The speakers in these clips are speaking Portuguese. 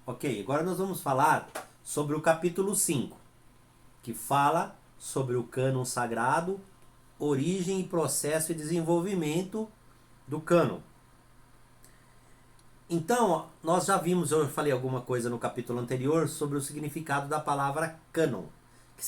Ok, agora nós vamos falar sobre o capítulo 5, que fala sobre o cânon sagrado, origem e processo e desenvolvimento do cânon. Então, nós já vimos, eu falei alguma coisa no capítulo anterior sobre o significado da palavra cânon, que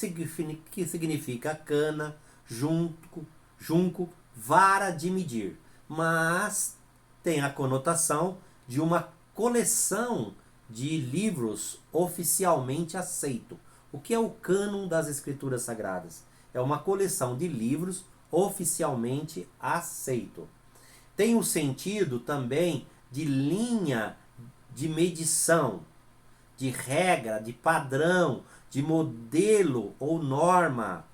significa cana, junco, vara de medir, mas tem a conotação de uma coleção de livros oficialmente aceito. O que é o cânon das Escrituras Sagradas? É uma coleção de livros oficialmente aceito. Tem o sentido também de linha de medição, de regra, de padrão, de modelo ou norma.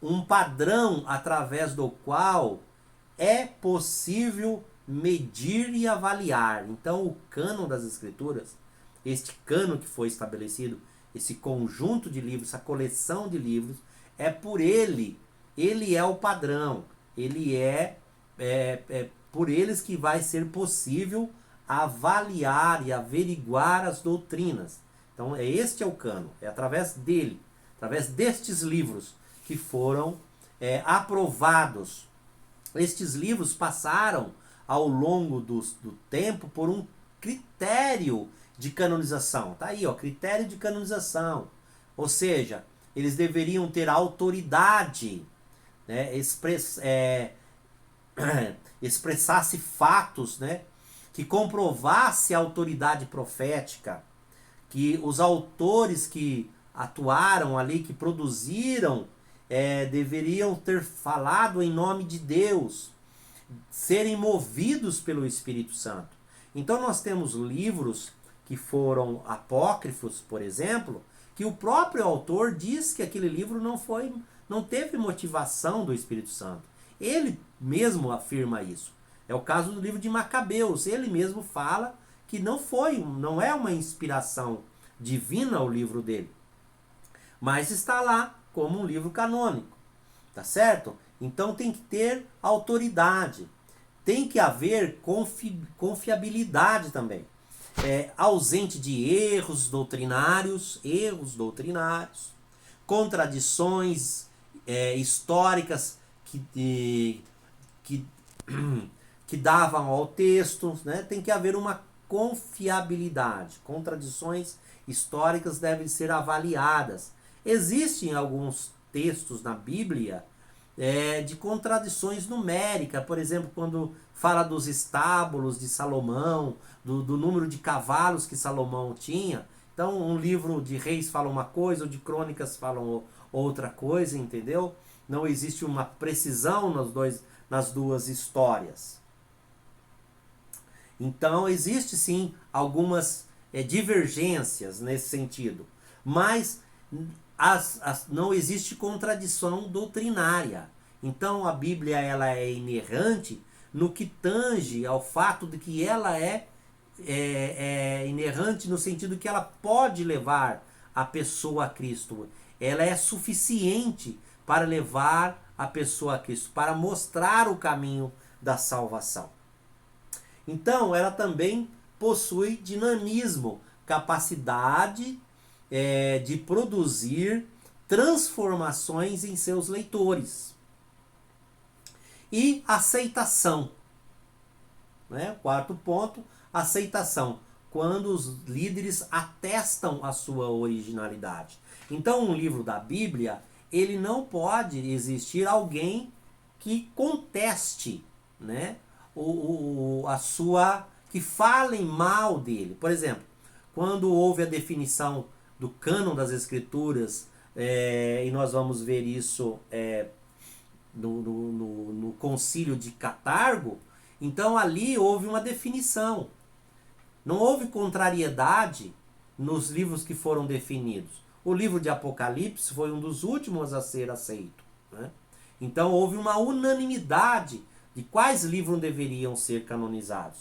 Um padrão através do qual é possível medir e avaliar. Então, o cânon das Escrituras, este cânon que foi estabelecido, esse conjunto de livros, essa coleção de livros, é por ele é o padrão, ele é por eles que vai ser possível avaliar e averiguar as doutrinas. Então, este é o cânon, é através dele, através destes livros que foram aprovados. Estes livros passaram ao longo do tempo por um critério de canonização. Tá aí, ó, critério de canonização. Ou seja, eles deveriam ter autoridade, né, expressasse fatos, né, que comprovasse a autoridade profética, que os autores que atuaram ali, que produziram, deveriam ter falado em nome de Deus, serem movidos pelo Espírito Santo. Então nós temos livros que foram apócrifos, por exemplo, que o próprio autor diz que aquele livro não teve motivação do Espírito Santo. Ele mesmo afirma isso. É o caso do livro de Macabeus. Ele mesmo fala que não é uma inspiração divina o livro dele, mas está lá como um livro canônico, tá certo? Então tem que ter autoridade, tem que haver confiabilidade também, ausente de erros doutrinários, contradições históricas que davam ao texto, né? Tem que haver uma confiabilidade. Contradições históricas devem ser avaliadas. Existem alguns textos na Bíblia de contradições numéricas, por exemplo, quando fala dos estábulos de Salomão, do número de cavalos que Salomão tinha. Então, um livro de Reis fala uma coisa, o de Crônicas fala outra coisa, entendeu? Não existe uma precisão nas duas histórias. Então, existe sim algumas divergências nesse sentido, mas não existe contradição doutrinária. Então, a Bíblia ela é inerrante no que tange ao fato de que ela é inerrante no sentido que ela pode levar a pessoa a Cristo. Ela é suficiente para levar a pessoa a Cristo, para mostrar o caminho da salvação. Então, ela também possui dinamismo, capacidade de produzir transformações em seus leitores. E aceitação. Né? Quarto ponto, aceitação. Quando os líderes atestam a sua originalidade. Então, um livro da Bíblia, ele não pode existir alguém que conteste, né? Que falem mal dele. Por exemplo, quando houve a definição do cânon das Escrituras, e nós vamos ver isso no concílio de Catargo, então ali houve uma definição. Não houve contrariedade nos livros que foram definidos. O livro de Apocalipse foi um dos últimos a ser aceito, né? Então houve uma unanimidade de quais livros deveriam ser canonizados.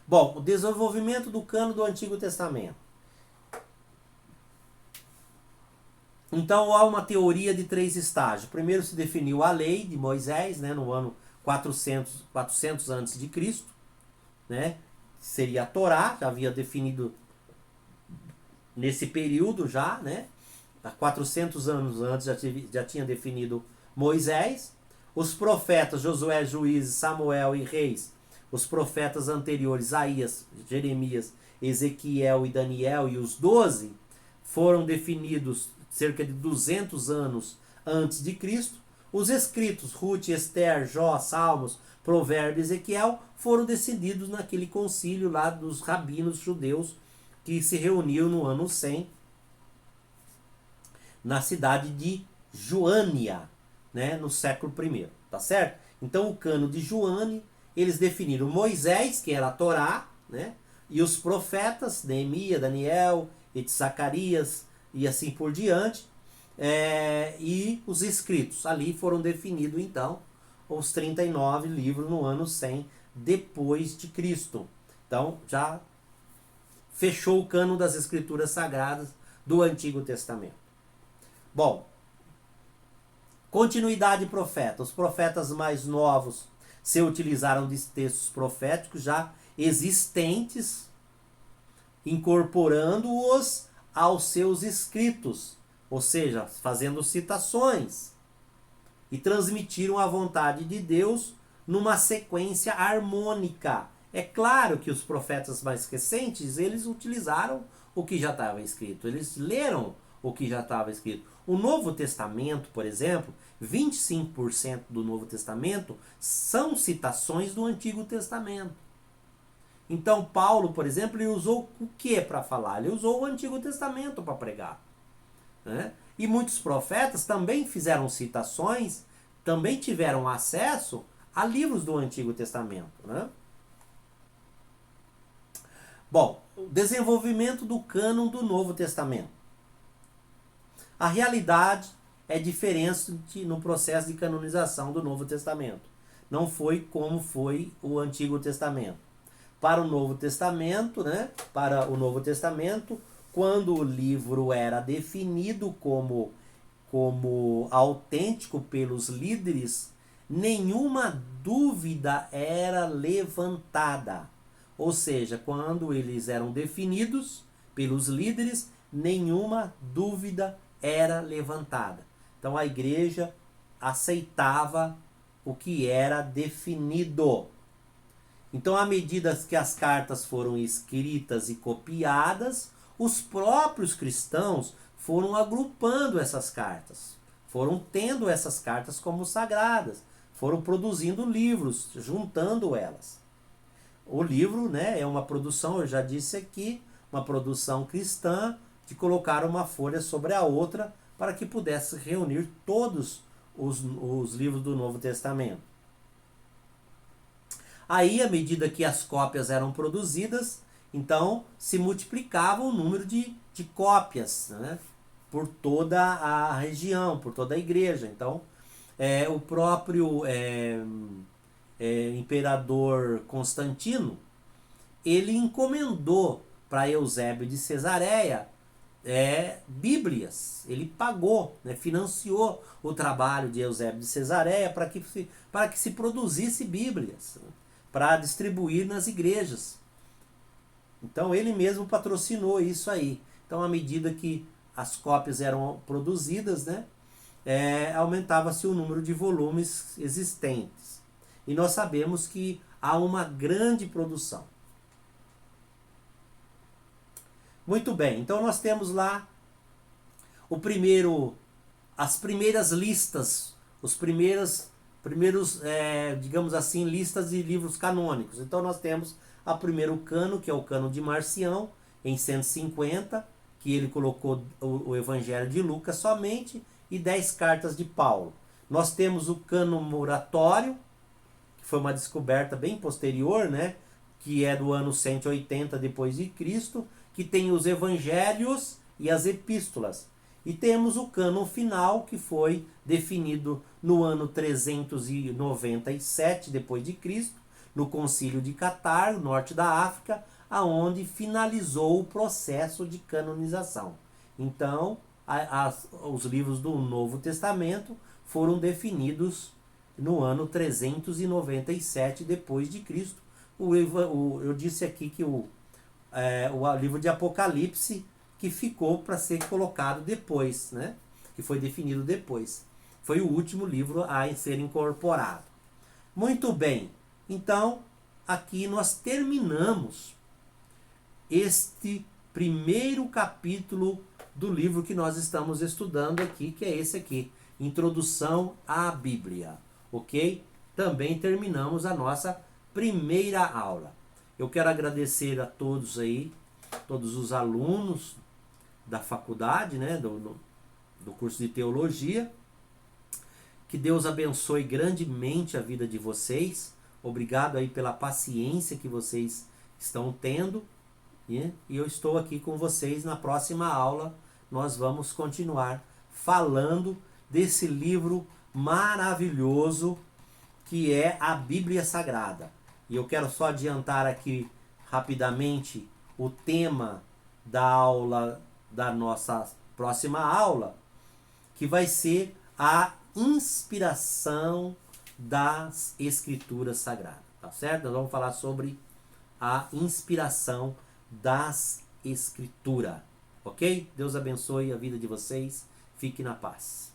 Bom, o desenvolvimento do cânon do Antigo Testamento. Então há uma teoria de 3 estágios. Primeiro se definiu a lei de Moisés, né, no ano 400 a.C., né? seria a Torá, já havia definido nesse período já, né? Há 400 anos antes já tinha definido Moisés. Os profetas Josué, Juízes, Samuel e Reis, os profetas anteriores, Isaías, Jeremias, Ezequiel e Daniel, e os 12 foram definidos cerca de 200 anos antes de Cristo. Os escritos Ruth, Esther, Jó, Salmos, Provérbios e Ezequiel foram decididos naquele concílio lá dos rabinos judeus que se reuniu no ano 100 na cidade de Joânia, né, no século I, tá certo? Então o cano de Joane, eles definiram Moisés, que era a Torá, né, e os profetas, Neemias, Daniel, Zacarias e assim por diante, e os escritos. Ali foram definidos então os 39 livros no ano 100 depois de Cristo. Então já fechou o cano das escrituras sagradas do Antigo Testamento. Bom, continuidade profeta. Os profetas mais novos se utilizaram de textos proféticos já existentes, incorporando-os aos seus escritos, ou seja, fazendo citações, e transmitiram a vontade de Deus numa sequência harmônica. É claro que os profetas mais recentes, eles utilizaram o que já estava escrito, eles leram o que já estava escrito. O Novo Testamento, por exemplo, 25% do Novo Testamento são citações do Antigo Testamento. Então Paulo, por exemplo, ele usou o que para falar? Ele usou o Antigo Testamento para pregar, né? E muitos profetas também fizeram citações, também tiveram acesso a livros do Antigo Testamento, né? Bom, o desenvolvimento do cânon do Novo Testamento. A realidade é diferente no processo de canonização do Novo Testamento. Não foi como foi o Antigo Testamento. Para o Novo Testamento, né? Para o Novo Testamento, quando o livro era definido como autêntico pelos líderes, nenhuma dúvida era levantada. Ou seja, quando eles eram definidos pelos líderes, nenhuma dúvida era levantada. Então a igreja aceitava o que era definido. Então, à medida que as cartas foram escritas e copiadas, os próprios cristãos foram agrupando essas cartas, foram tendo essas cartas como sagradas, foram produzindo livros, juntando elas. O livro, né, é uma produção, eu já disse aqui, uma produção cristã, de colocar uma folha sobre a outra para que pudesse reunir todos os livros do Novo Testamento. Aí, à medida que as cópias eram produzidas, então se multiplicava o número de cópias, né, por toda a região, por toda a igreja. Então, o próprio imperador Constantino, ele encomendou para Eusébio de Cesareia Bíblias. Ele pagou, né, financiou o trabalho de Eusébio de Cesareia para que se produzisse Bíblias, né, para distribuir nas igrejas. Então ele mesmo patrocinou isso aí. Então, à medida que as cópias eram produzidas, né, aumentava-se o número de volumes existentes. E nós sabemos que há uma grande produção. Muito bem, então nós temos lá as primeiras listas, os primeiros, digamos assim, listas de livros canônicos. Então nós temos a primeiro cano, que é o cano de Marcião, em 150, que ele colocou o Evangelho de Lucas somente, e 10 cartas de Paulo. Nós temos o cano moratório, que foi uma descoberta bem posterior, né, que é do ano 180 depois de Cristo, que tem os evangelhos e as epístolas. E temos o cânon final, que foi definido no ano 397 depois de Cristo, no concílio de Catar, norte da África, aonde finalizou o processo de canonização. Então, os livros do Novo Testamento foram definidos no ano 397 depois de Cristo, Eu disse aqui que o livro de Apocalipse que ficou para ser colocado depois, né? Que foi definido depois. Foi o último livro a ser incorporado. Muito bem, então aqui nós terminamos este primeiro capítulo do livro que nós estamos estudando aqui, que é esse aqui, Introdução à Bíblia, ok? Também terminamos a nossa primeira aula. Eu quero agradecer a todos aí, todos os alunos da faculdade, né, do curso de teologia. Que Deus abençoe grandemente a vida de vocês. Obrigado aí pela paciência que vocês estão tendo. E eu estou aqui com vocês na próxima aula. Nós vamos continuar falando desse livro maravilhoso que é a Bíblia Sagrada. E eu quero só adiantar aqui rapidamente o tema da aula, da nossa próxima aula, que vai ser a inspiração das Escrituras Sagradas, tá certo? Nós vamos falar sobre a inspiração das Escrituras, ok? Deus abençoe a vida de vocês, fique na paz.